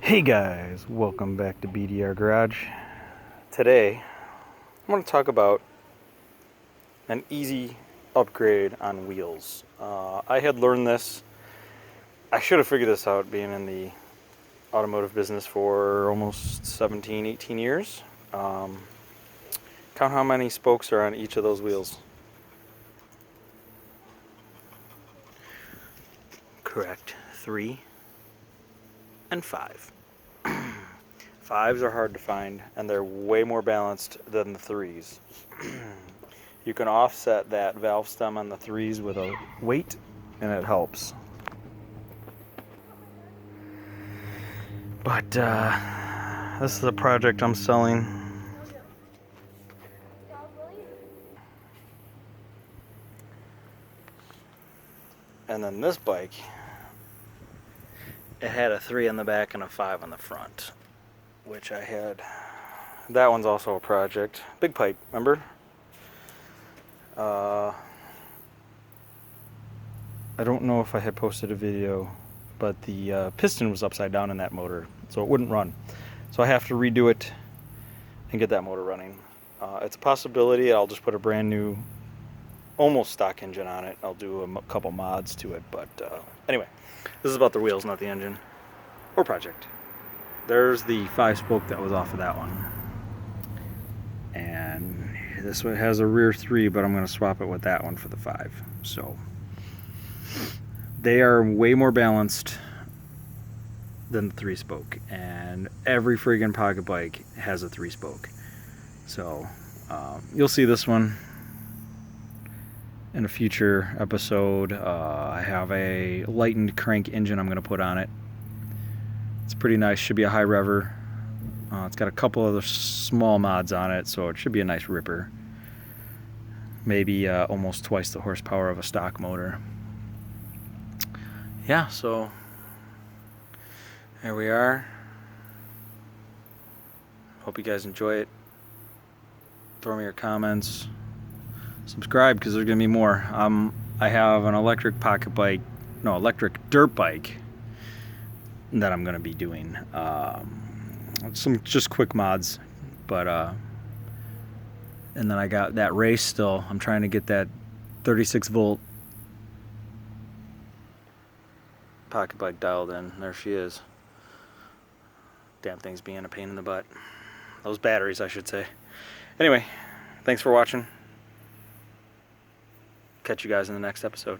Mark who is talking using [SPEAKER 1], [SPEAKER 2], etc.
[SPEAKER 1] Hey guys, welcome back to BDR Garage. Today, I want to talk about an easy upgrade on wheels. I had learned this. I should have figured this out being in the automotive business for almost 17, 18 years. Count how many spokes are on each of those wheels. Correct. 3 and 5. Fives are hard to find, and they're way more balanced than the threes. You can offset that valve stem on the threes with a weight, and it helps. But this is a project I'm selling. And then this bike, it had a 3 on the back and a 5 on the front, which I had. That one's also a project. Big pipe, remember? I don't know if I had posted a video, but the piston was upside down in that motor, so it wouldn't run. So I have to redo it and get that motor running. It's a possibility. I'll just put a brand new, almost stock engine on it. I'll do a couple mods to it, but anyway, this is about the wheels, not the engine or project. There's the 5-spoke that was off of that one. And this one has a rear 3, but I'm going to swap it with that one for the 5. So they are way more balanced than the 3-spoke, and every friggin' pocket bike has a 3-spoke. So you'll see this one in a future episode. I have a lightened crank engine I'm going to put on it. It's pretty nice. Should be a high rever. It's got a couple other small mods on it, so it should be a nice ripper. Maybe almost twice the horsepower of a stock motor. Yeah, so there we are. Hope you guys enjoy it. Throw me your comments. Subscribe, because there's going to be more. I have an electric dirt bike that I'm going to be doing. Some just quick mods, but and then I got that race still. I'm trying to get that 36 volt pocket bike dialed in. There she is. Damn thing's being a pain in the butt. Those batteries, I should say. Anyway, thanks for watching. Catch you guys in the next episode.